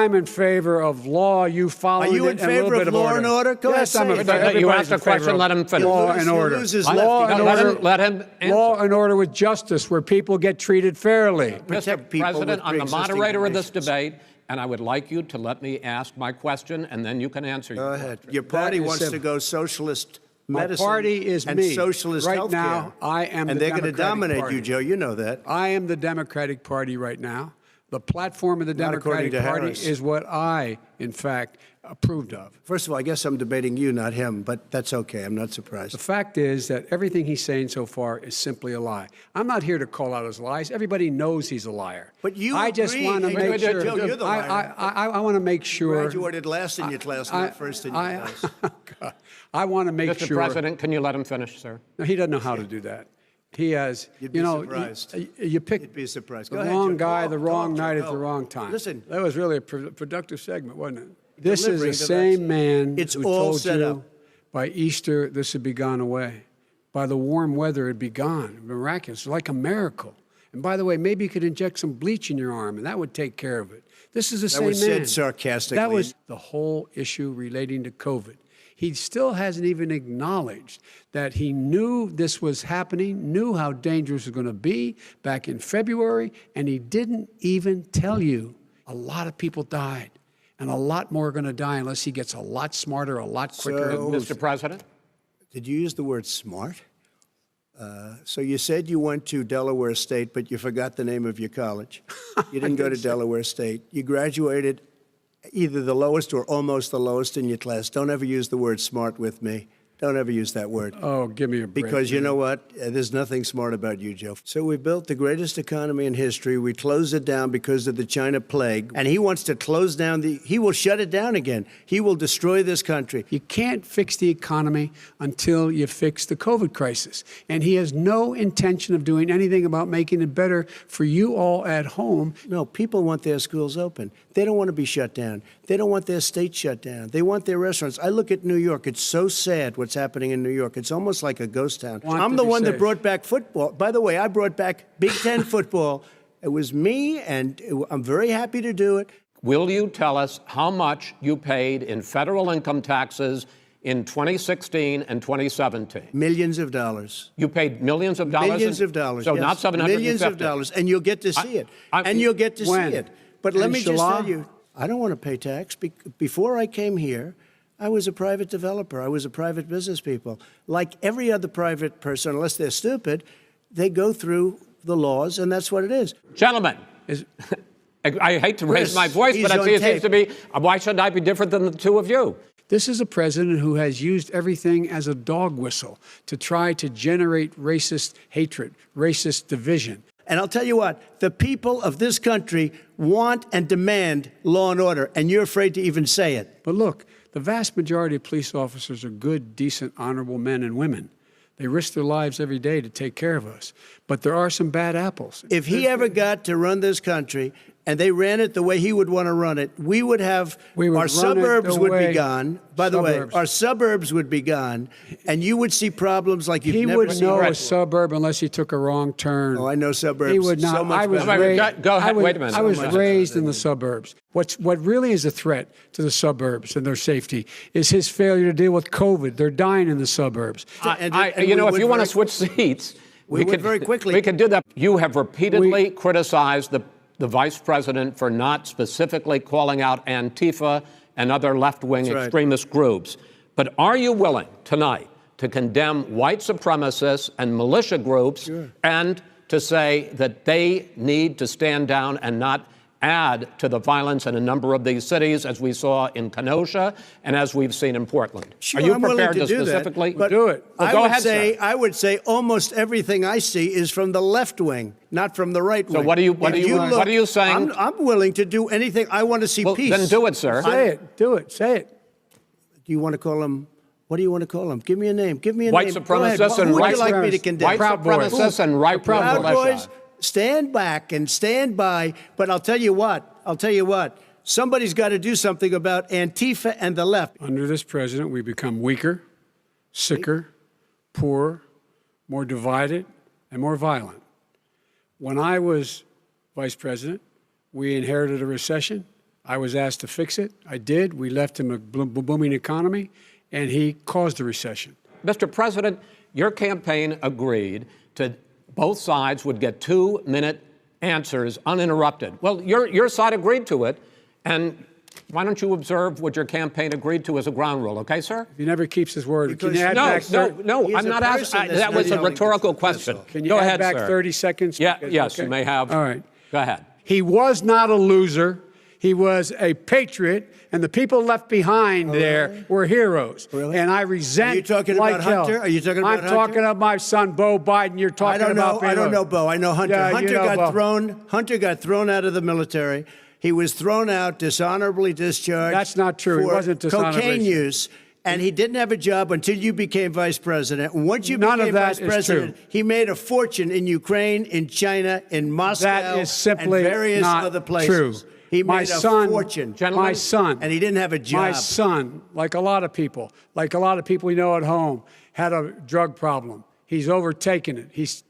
I'm in favor of law. You follow it. Are you in favor of law and order? Go ahead, yes, I'm in say favor. it. You asked a question, let him finish. Law and order. Law and let order. let him answer. Law and order with justice, where people get treated fairly. Protect Mr. people President, with I'm the pre-existing moderator of this conditions. debate, and I would like you to let me ask my question, and then you can answer. Go ahead. Your party That is wants to simple. go socialist My medicine party is and me. socialist Right healthcare. now, I am and the they're going to Democratic dominate Party. you, Joe. You know that. I am the Democratic Party right now. The platform of the Not according Democratic to Party Harris. is what I, in fact, approved of. First of all, I guess I'm debating you, not him, but that's okay. I'm not surprised. The fact is that everything he's saying so far is simply a lie. I'm not here to call out his lies. Everybody knows he's a liar. But you I just agree. want to Hey, make Joe, sure. you're the liar. I want to make sure. Graduated last in your class, not first in your class. I want to make Mr. sure. President, can you let him finish, sir? No, he doesn't know how to do that. He has, You'd be surprised. You pick You'd be surprised. the Go ahead, wrong Joe. guy, Talk, the wrong talk, night Joe, at the go. wrong time. Listen. That was really a productive segment, wasn't it? This is the Delivering to same that. man It's who all told set you up. by Easter this would be gone away. By the warm weather, it'd be gone. Miraculous, like a miracle. And by the way, maybe you could inject some bleach in your arm, and that would take care of it. This is the same man. That was said sarcastically. That was the whole issue relating to COVID. He still hasn't even acknowledged that he knew this was happening, knew how dangerous it was going to be back in February, and he didn't even tell you a lot of people died, and a lot more are going to die unless he gets a lot smarter, a lot quicker. Mr. President? Did you use the word smart? So you said you went to Delaware State, but you forgot the name of your college. You didn't go to Delaware State. You graduated either the lowest or almost the lowest in your class. Don't ever use the word smart with me. Don't ever use that word. Oh, give me a break. Because you know what? There's nothing smart about you, Joe. So we built the greatest economy in history. We closed it down because of the China plague. And he wants to close down he will shut it down again. He will destroy this country. You can't fix the economy until you fix the COVID crisis. And he has no intention of doing anything about making it better for you all at home. No, people want their schools open. They don't want to be shut down. They don't want their state shut down. They want their restaurants. I look at New York. It's so sad what's happening in New York. It's almost like a ghost town. I'm the one that brought back football. By the way, I brought back Big Ten football. It was me, and I'm very happy to do it. Will you tell us how much you paid in federal income taxes in 2016 and 2017? Millions of dollars. You paid millions of dollars? Millions of dollars. So yes. not 750? Millions of dollars, and you'll get to see it. And you'll get to see it. But let me just tell you, I don't want to pay tax. Before I came here, I was a private developer. I was a private business people. Like every other private person, unless they're stupid, they go through the laws, and that's what it is. Gentlemen, I hate to raise my voice, but it seems to be, why should I be different than the two of you? This is a president who has used everything as a dog whistle to try to generate racist hatred, racist division. And I'll tell you what, the people of this country want and demand law and order, and you're afraid to even say it. But look, the vast majority of police officers are good, decent, honorable men and women. They risk their lives every day to take care of us. But there are some bad apples. If he ever got to run this country and they ran it the way he would want to run it, we would have our suburbs would be gone. By the way, our suburbs would be gone, and you would see problems like you've never seen. He would know a suburb unless he took a wrong turn. Oh, I know suburbs. He would not. So much I was better. raised, Go ahead. Wait a minute. I was raised in the suburbs. What really is a threat to the suburbs and their safety is his failure to deal with COVID. They're dying in the suburbs. If you want to switch seats, we could very quickly. We could do that. You have repeatedly criticized the vice president for not specifically calling out Antifa and other left-wing extremist groups. But are you willing tonight to condemn white supremacists and militia groups and to say that they need to stand down and not add to the violence in a number of these cities, as we saw in Kenosha and as we've seen in Portland? Sure, are you I'm prepared willing to do specifically that, do it? Well, go ahead, sir. I would say almost everything I see is from the left wing, not from the right wing. So what are you saying? I'm willing to do anything. I want to see peace. Then do it, sir. Say it. Do it. Say it. Do you want to call him? What do you want to call him? Give me a name. Give me a White name. supremacists and Who would right you like me to condemn? White supremacists and right Proud militia. Boys, stand back and stand by. But I'll tell you what. Somebody's got to do something about Antifa and the left. Under this president, we become weaker, sicker, poorer, more divided, and more violent. When I was vice president, we inherited a recession. I was asked to fix it. I did. We left him a booming economy, and he caused the recession. Mr. President, your campaign agreed to both sides would get 2-minute answers uninterrupted. Well, your side agreed to it, and why don't you observe what your campaign agreed to as a ground rule, okay, sir? He never keeps his word. No, I'm not asking. That was a rhetorical question. Can you Go add ahead, back sir. 30 seconds? Yeah, Because- yes, okay. you may have. All right. Go ahead. He was not a loser. He was a patriot, and the people left behind there were heroes. Really? And I resent. Are you talking like about hell. Hunter? Are you talking about I'm Hunter? talking about my son, Bo Biden. You're talking about. I don't know Bo. I know Hunter. Yeah, Hunter you know got Bo. thrown. Hunter got thrown out of the military. He was thrown out, dishonorably discharged. That's not true. He For wasn't dishonorably cocaine use. And he didn't have a job until you became vice president. And once you None became of that vice is president, true. he made a fortune in Ukraine, in China, in Moscow, That is simply and various not other places. true. He My made son, a fortune. my son, and he didn't have a job. My son, like a lot of people we know at home, had a drug problem. He's overtaken it. He's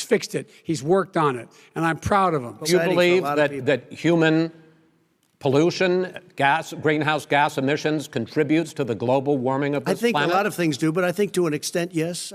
fixed it. He's worked on it, and I'm proud of him. Do you Exciting for a believe lot of people. that human pollution, greenhouse gas emissions contributes to the global warming of this I think planet? a lot of things do, but I think to an extent, yes.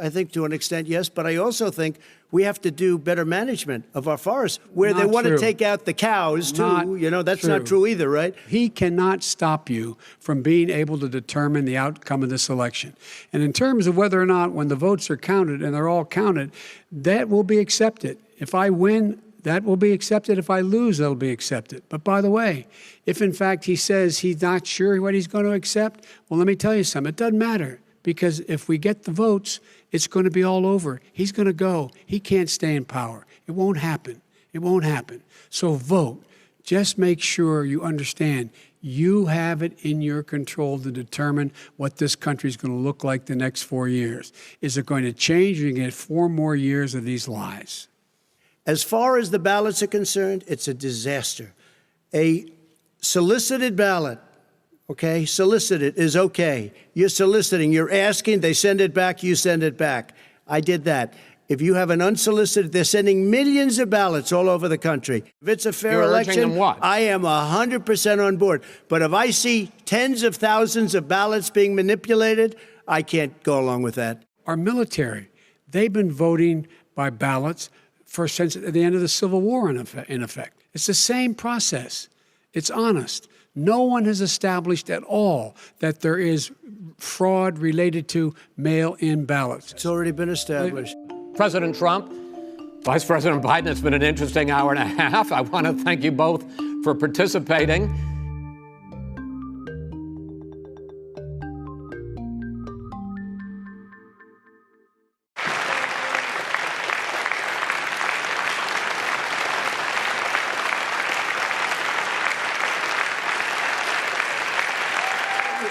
But I also think we have to do better management of our forests, where they Not want true. to take out the cows, too. Not That's not true either, right? He cannot stop you from being able to determine the outcome of this election. And in terms of whether or not, when the votes are counted, and they're all counted, that will be accepted. If I win, that will be accepted. If I lose, that'll be accepted. But by the way, if in fact he says he's not sure what he's going to accept, well, let me tell you something. It doesn't matter, because if we get the votes, it's going to be all over. He's going to go. He can't stay in power. It won't happen. It won't happen. So vote. Just make sure you understand you have it in your control to determine what this country is going to look like the next 4 years. Is it going to change? You're going to get 4 more years of these lies. As far as the ballots are concerned, it's a disaster. A solicited ballot, okay, solicited is okay. You're soliciting, you're asking, they send it back, you send it back. I did that. If you have an unsolicited, they're sending millions of ballots all over the country. If it's a fair You're urging election, them what? I am 100% on board. But if I see tens of thousands of ballots being manipulated, I can't go along with that. Our military, they've been voting by ballots since the end of the Civil War, in effect. It's the same process. It's honest. No one has established at all that there is fraud related to mail-in ballots. It's already been established. President Trump, Vice President Biden, it's been an interesting hour and a half. I want to thank you both for participating.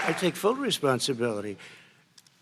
I take full responsibility.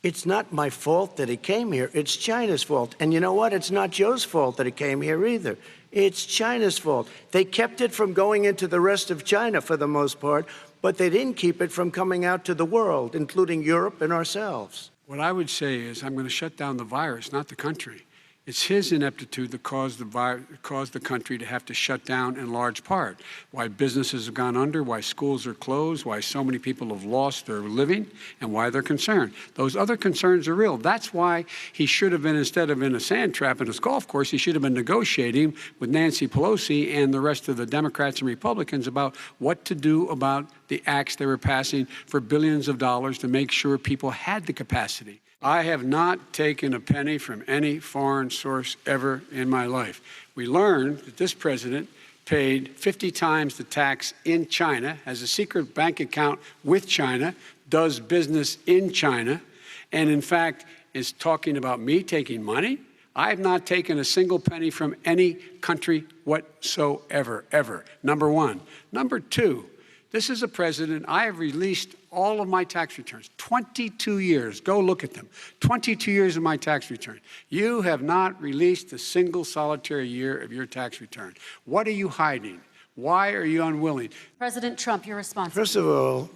It's not my fault that he came here. It's China's fault. And you know what? It's not Joe's fault that he came here either. It's China's fault. They kept it from going into the rest of China for the most part, but they didn't keep it from coming out to the world, including Europe and ourselves. What I would say is I'm going to shut down the virus, not the country. It's his ineptitude that caused the country to have to shut down in large part. Why businesses have gone under, why schools are closed, why so many people have lost their living, and why they're concerned. Those other concerns are real. That's why he should have been, instead of in a sand trap in his golf course, he should have been negotiating with Nancy Pelosi and the rest of the Democrats and Republicans about what to do about the acts they were passing for billions of dollars to make sure people had the capacity. I have not taken a penny from any foreign source ever in my life. We learned that this president paid 50 times the tax in China, has a secret bank account with China, does business in China, and in fact is talking about me taking money. I have not taken a single penny from any country whatsoever, ever, number one. Number two, this is a president, I have released all of my tax returns, 22 years. Go look at them. 22 years of my tax return. You have not released a single solitary year of your tax return. What are you hiding? Why are you unwilling? President Trump, your response. First of all,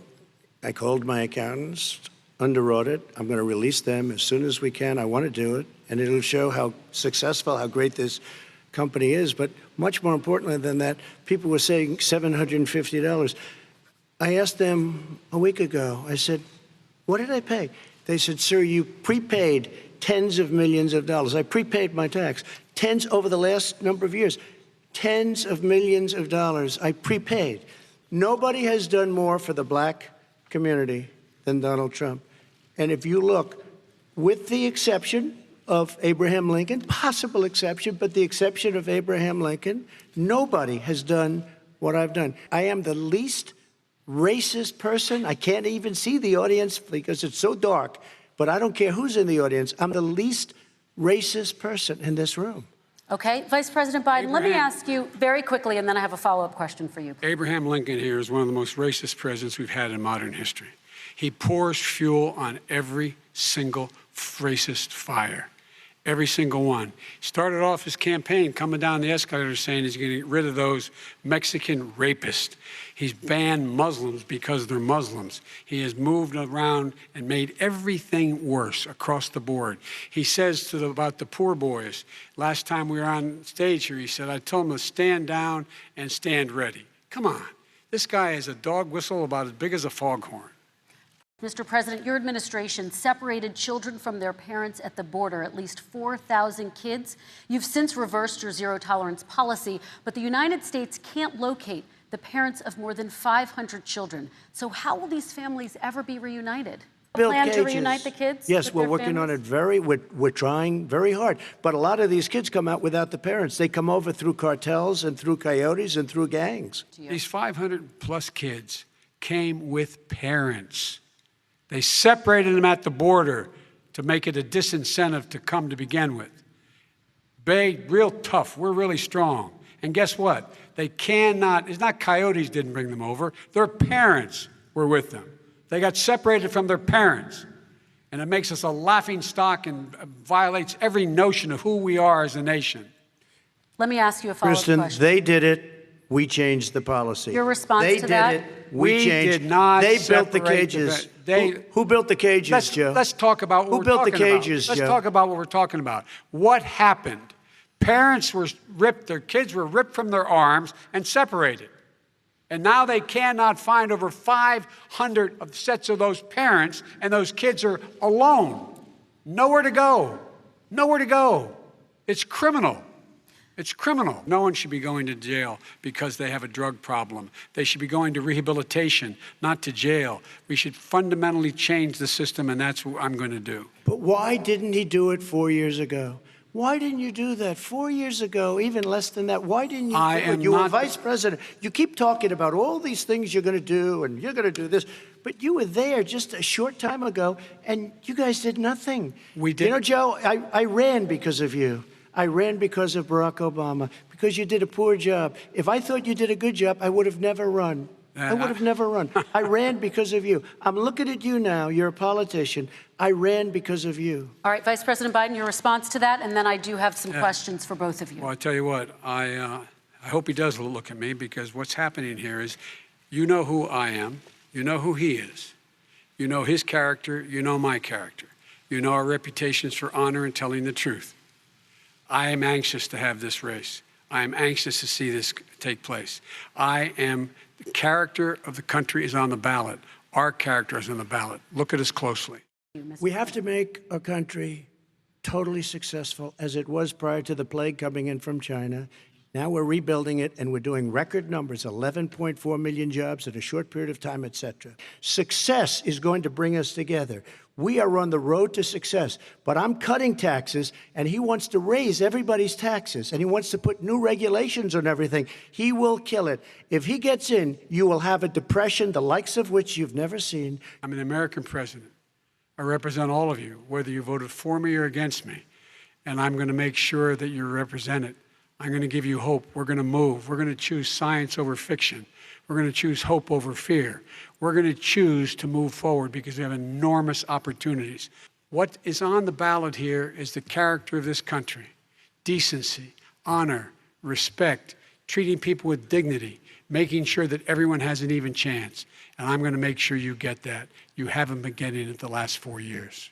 I called my accountants under audit. I'm going to release them as soon as we can. I want to do it, and it'll show how successful, how great this company is. But much more importantly than that, people were saying $750. I asked them a week ago, I said, what did I pay? They said, sir, you prepaid tens of millions of dollars. I prepaid my tax. Tens over the last number of years. Tens of millions of dollars I prepaid. Nobody has done more for the black community than Donald Trump. And if you look, with the exception of Abraham Lincoln, possible exception, but the exception of Abraham Lincoln, nobody has done what I've done. I am the least racist person. I can't even see the audience because it's so dark, but I don't care who's in the audience. I'm the least racist person in this room. Okay, Vice President Biden, let me ask you very quickly, and then I have a follow-up question for you. Abraham Lincoln here is one of the most racist presidents we've had in modern history. He pours fuel on every single racist fire. Every single one. Started off his campaign coming down the escalator saying he's going to get rid of those Mexican rapists. He's banned Muslims because they're Muslims. He has moved around and made everything worse across the board. He says about the poor boys, last time we were on stage here, he said, I told them to stand down and stand ready. Come on. This guy is a dog whistle about as big as a foghorn. Mr. President, your administration separated children from their parents at the border, at least 4,000 kids. You've since reversed your zero-tolerance policy, but the United States can't locate the parents of more than 500 children. So how will these families ever be reunited? Plan to reunite the kids? Yes, we're working on it we're trying very hard. But a lot of these kids come out without the parents. They come over through cartels and through coyotes and through gangs. These 500-plus kids came with parents. They separated them at the border to make it a disincentive to come to begin with. Real tough. We're really strong. And guess what? They cannot, it's not coyotes didn't bring them over. Their parents were with them. They got separated from their parents. And it makes us a laughing stock and violates every notion of who we are as a nation. Let me ask you a follow-up question. Kristen, they did it. We changed the policy. Your response to that? They did it. We changed. Did not. They built the cages. Who built the cages, Joe? Let's talk about what Who built the cages, Joe? Let's talk about what we're talking about. What happened? Parents were ripped, their kids were ripped from their arms and separated. And now they cannot find over 500 sets of those parents, and those kids are alone. Nowhere to go. Nowhere to go. It's criminal. It's criminal. No one should be going to jail because they have a drug problem. They should be going to rehabilitation, not to jail. We should fundamentally change the system, and that's what I'm going to do. But why didn't he do it 4 years ago? Why didn't you do that 4 years ago, even less than that? Why didn't you do it? You were vice president. You keep talking about all these things you're going to do, and you're going to do this. But you were there just a short time ago, and you guys did nothing. We did. You know, Joe, I ran because of you. I ran because of Barack Obama, because you did a poor job. If I thought you did a good job, I would have never run. I would have never run. I ran because of you. I'm looking at you now. You're a politician. I ran because of you. All right, Vice President Biden, your response to that, and then I do have some questions for both of you. Well, I tell you what, I hope he does look at me, because what's happening here is, you know who I am. You know who he is. You know his character. You know my character. You know our reputations for honor and telling the truth. I am anxious to have this race. I am anxious to see this take place. The character of the country is on the ballot. Our character is on the ballot. Look at us closely. We have to make our country totally successful, as it was prior to the plague coming in from China. Now we're rebuilding it, and we're doing record numbers, 11.4 million jobs in a short period of time, et cetera. Success is going to bring us together. We are on the road to success, but I'm cutting taxes, and he wants to raise everybody's taxes, and he wants to put new regulations on everything. He will kill it. If he gets in, you will have a depression, the likes of which you've never seen. I'm an American president. I represent all of you, whether you voted for me or against me, and I'm going to make sure that you're represented. I'm going to give you hope. We're going to move. We're going to choose science over fiction. We're going to choose hope over fear. We're going to choose to move forward because we have enormous opportunities. What is on the ballot here is the character of this country: decency, honor, respect, treating people with dignity, making sure that everyone has an even chance. And I'm going to make sure you get that. You haven't been getting it the last 4 years.